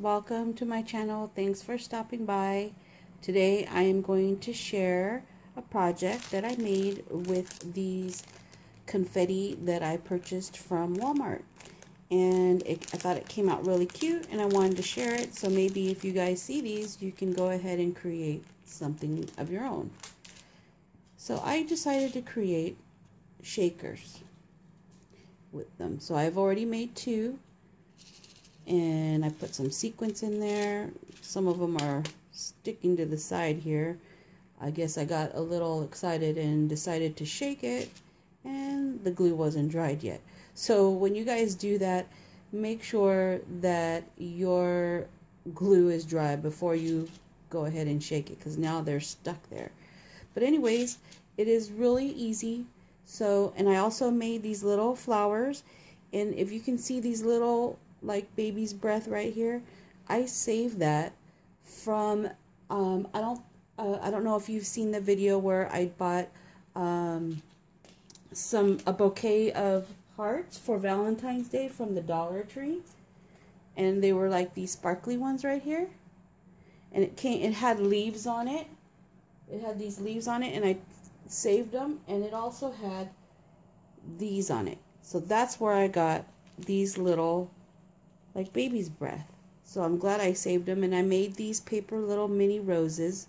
welcome to my channel. Thanks for stopping by. Today I am going to share a project that I made with these confetti that I purchased from Walmart. And I thought it came out really cute and I wanted to share it, so maybe if you guys see these you can go ahead and create something of your own. So I decided to create shakers with them. So I've already made two, and I put some sequins in there. Some of them are sticking to the side here. I guess I got a little excited and decided to shake it, and the glue wasn't dried yet. So when you guys do that, make sure that your glue is dry before you go ahead and shake it, because now they're stuck there. But anyways, it is really easy. So, and I also made these little flowers, and if you can see these little like baby's breath right here, I saved that from I don't know if you've seen the video where I bought a bouquet of hearts for Valentine's Day from the Dollar Tree, and they were like these sparkly ones right here, and it had leaves on it. It had these leaves on it, and I saved them, and it also had these on it. So that's where I got these little like baby's breath. So I'm glad I saved them, and I made these paper little mini roses,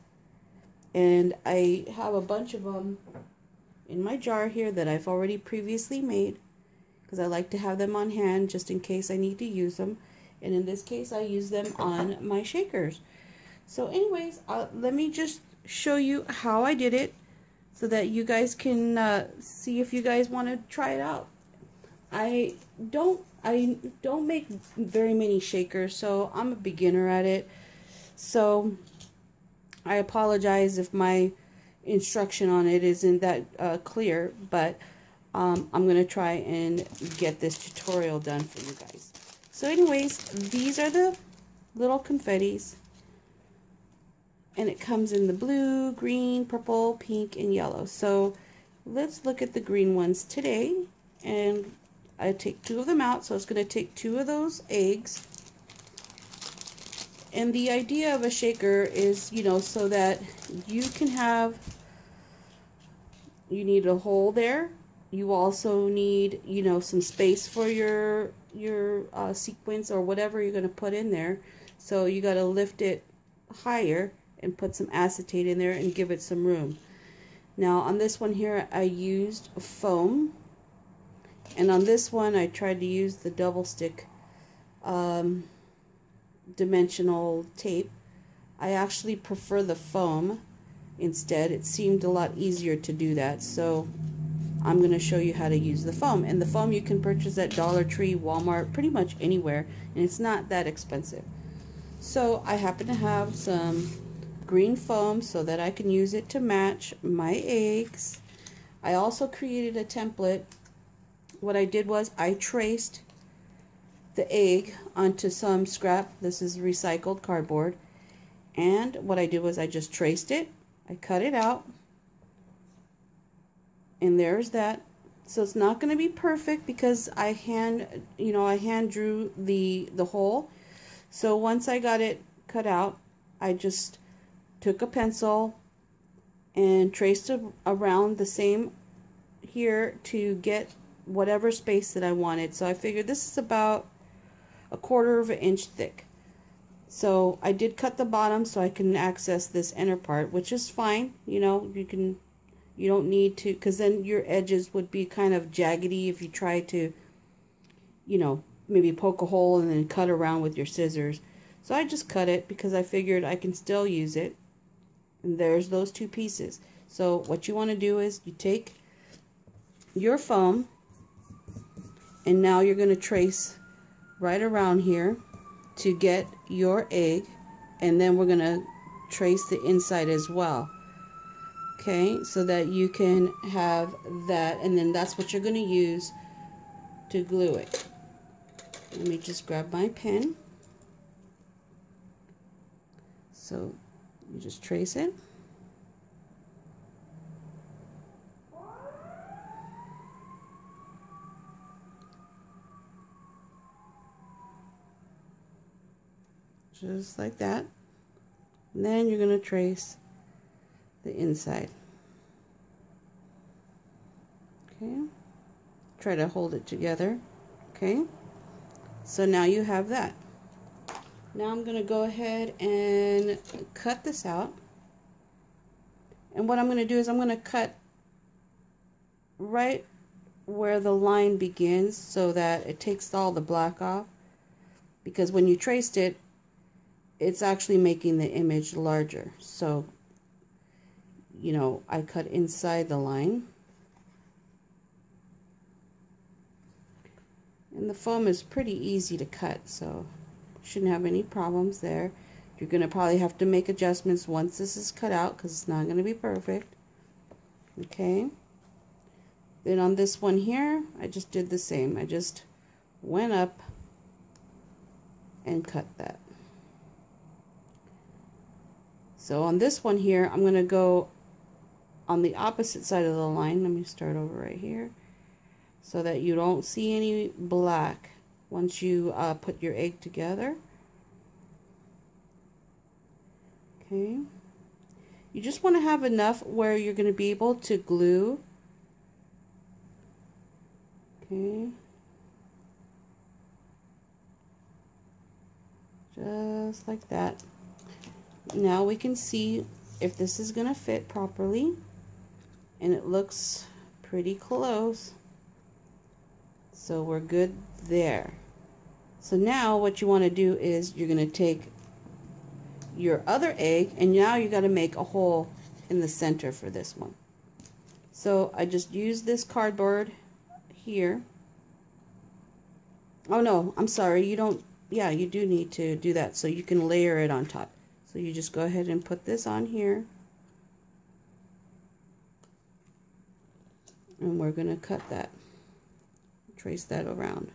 and I have a bunch of them in my jar here that I've already previously made, because I like to have them on hand just in case I need to use them, and in this case I use them on my shakers. So anyways, let me just show you how I did it so that you guys can see if you guys want to try it out. I don't make very many shakers, so I'm a beginner at it. So I apologize if my instruction on it isn't that clear, but I'm going to try and get this tutorial done for you guys. So anyways, these are the little confettis, and it comes in the blue, green, purple, pink, and yellow. So let's look at the green ones today, and I take two of them out, so it's going to take two of those eggs. And the idea of a shaker is, you know, so that you can have, you need a hole there. You also need, you know, some space for your sequins or whatever you're going to put in there. So you got to lift it higher and put some acetate in there and give it some room. Now on this one here I used foam, and on this one I tried to use the double stick dimensional tape. I actually prefer the foam instead. It seemed a lot easier to do that, so I'm going to show you how to use the foam. And the foam you can purchase at Dollar Tree, Walmart, pretty much anywhere, and it's not that expensive. So I happen to have some green foam so that I can use it to match my eggs. I also created a template. What I did was I traced the egg onto some scrap. This is recycled cardboard, and what I did was I just traced it. I cut it out, and there's that. So it's not going to be perfect because I hand drew the hole. So once I got it cut out, I just took a pencil and traced around the same here to get whatever space that I wanted. So I figured this is about 1/4 of an inch thick. So I did cut the bottom so I can access this inner part, which is fine. You know, you don't need to, because then your edges would be kind of jaggedy if you try to, you know, maybe poke a hole and then cut around with your scissors. So I just cut it because I figured I can still use it. And there's those two pieces. So what you want to do is you take your foam, and now you're going to trace right around here to get your egg, and then we're going to trace the inside as well. Okay, so that you can have that, and then that's what you're going to use to glue it. Let me just grab my pen. So you just trace it. just like that. And then you're going to trace the inside. Okay, try to hold it together. Okay, so now you have that. Now I'm going to go ahead and cut this out. And what I'm going to do is I'm going to cut right where the line begins so that it takes all the black off. Because when you traced it, it's actually making the image larger. So, you know, I cut inside the line. And the foam is pretty easy to cut, so shouldn't have any problems there. You're going to probably have to make adjustments once this is cut out because it's not going to be perfect. Okay. Then on this one here, I just did the same. I just went up and cut that. So on this one here, I'm going to go on the opposite side of the line. Let me start over right here so that you don't see any black once you put your egg together. Okay. You just want to have enough where you're going to be able to glue. Okay. Just like that. Now we can see if this is going to fit properly, and it looks pretty close. So we're good there. So now what you want to do is you're going to take your other egg, and now you got to make a hole in the center for this one. So I just used this cardboard here. Oh no, I'm sorry, you don't, yeah, you do need to do that so you can layer it on top. So you just go ahead and put this on here, and we're going to cut that, trace that around.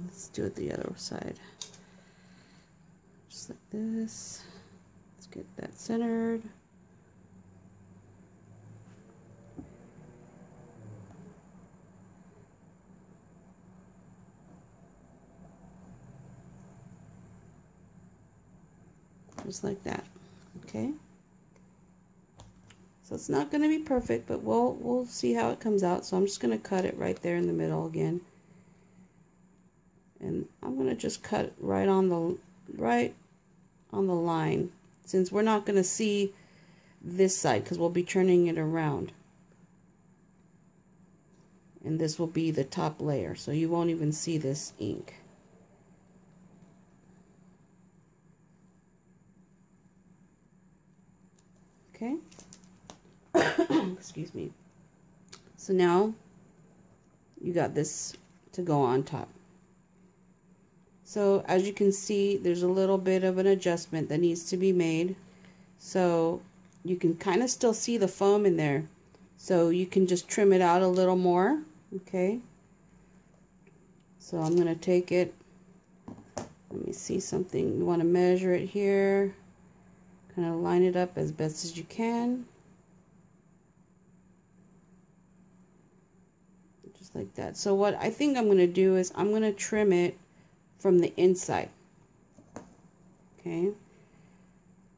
Let's do it the other side. Just like this. Let's get that centered. Just like that. Okay. So it's not going to be perfect, but we'll see how it comes out. So I'm just going to cut it right there in the middle again. And I'm going to just cut right on the line, since we're not going to see this side because we'll be turning it around. And this will be the top layer, so you won't even see this ink. Okay. Excuse me. So now you got this to go on top. So as you can see, there's a little bit of an adjustment that needs to be made. So you can kind of still see the foam in there. So you can just trim it out a little more. Okay. So I'm going to take it. Let me see something. You want to measure it here. Kind of line it up as best as you can. Just like that. So what I think I'm going to do is I'm going to trim it from the inside. Okay.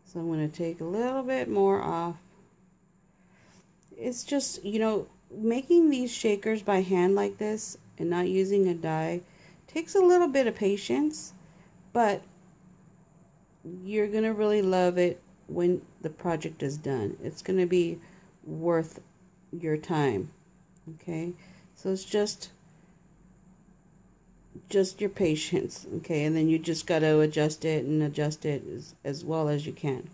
So I'm going to take a little bit more off. It's just, you know, making these shakers by hand like this and not using a die takes a little bit of patience, but you're going to really love it when the project is done. It's going to be worth your time. Okay. So it's just your patience. Okay. And then you just got to adjust it as well as you can.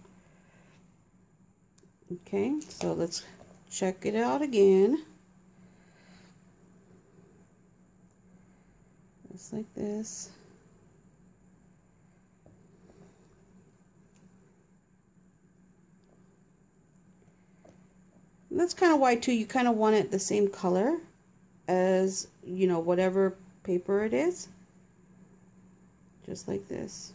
Okay. So let's check it out again. Just like this. And that's kind of why too, you kind of want it the same color as, you know, whatever paper it is. Just like this.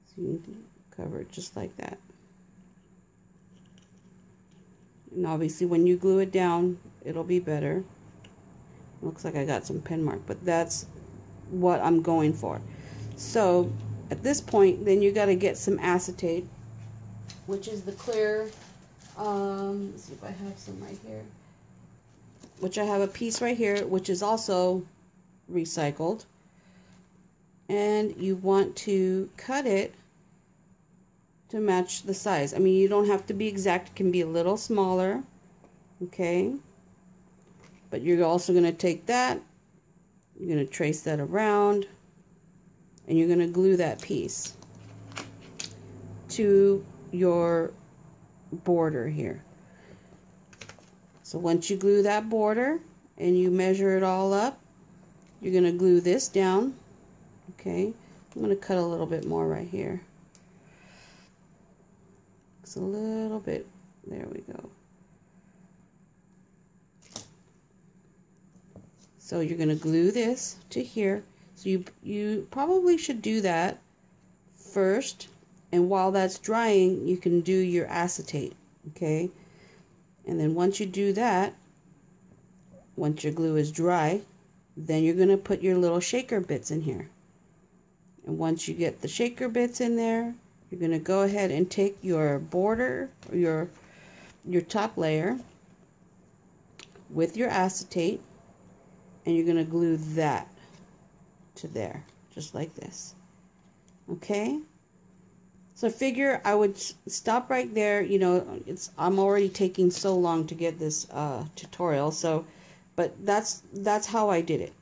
So you can cover it just like that. And obviously when you glue it down, it'll be better. Looks like I got some pen mark, but that's what I'm going for. So at this point, then you got to get some acetate, which is the clear, let's see if I have some right here, which I have a piece right here, which is also recycled. And you want to cut it to match the size. I mean, you don't have to be exact. It can be a little smaller, okay? But you're also going to take that, you're going to trace that around, and you're going to glue that piece to your border here. So once you glue that border and you measure it all up, you're going to glue this down. Okay, I'm going to cut a little bit more right here. It's a little bit, there we go. So you're going to glue this to here. So you probably should do that first, and while that's drying, you can do your acetate, okay? And then once you do that, once your glue is dry, then you're going to put your little shaker bits in here. And once you get the shaker bits in there, you're going to go ahead and take your border, or your top layer with your acetate, and you're going to glue that to there, just like this. Okay? So I figure I would stop right there. You know, I'm already taking so long to get this tutorial, so but that's how I did it.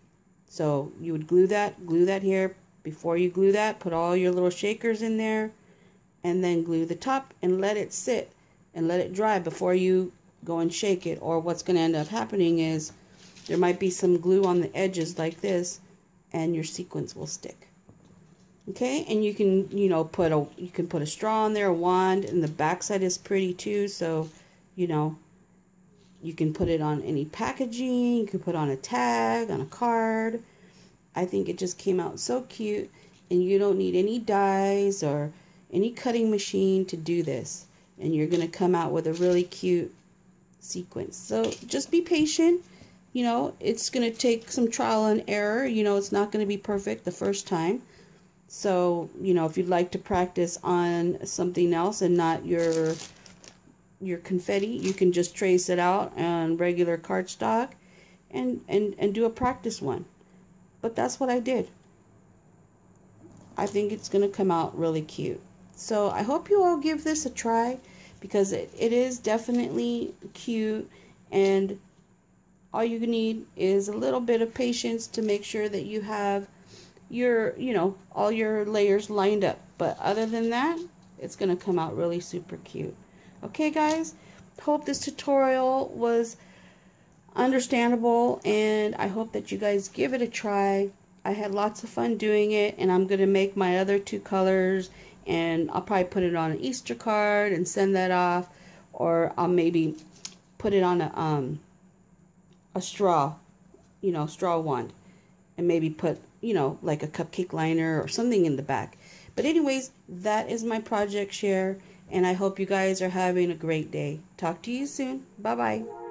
So you would glue that here. Before you glue that, put all your little shakers in there, and then glue the top and let it sit and let it dry before you go and shake it. Or what's going to end up happening is there might be some glue on the edges like this, and your sequins will stick. Okay, and you can, you know, put a straw in there, a wand, and the backside is pretty too. So, you know, you can put it on any packaging. You can put on a tag, on a card. I think it just came out so cute, and you don't need any dies or any cutting machine to do this, and you're going to come out with a really cute sequence. So just be patient. You know, it's going to take some trial and error. You know, it's not going to be perfect the first time. So, you know, if you'd like to practice on something else and not your confetti, you can just trace it out on regular cardstock and do a practice one. But that's what I did. I think it's going to come out really cute. So I hope you all give this a try, because it is definitely cute, and all you need is a little bit of patience to make sure that you have your, you know, all your layers lined up. But other than that, it's going to come out really super cute. Okay, guys, hope this tutorial was understandable, and I hope that you guys give it a try. I had lots of fun doing it, and I'm going to make my other two colors, and I'll probably put it on an Easter card and send that off, or I'll maybe put it on a straw, you know, straw wand, and maybe put, you know, like a cupcake liner or something in the back. But anyways, that is my project share, and I hope you guys are having a great day. Talk to you soon. Bye-bye.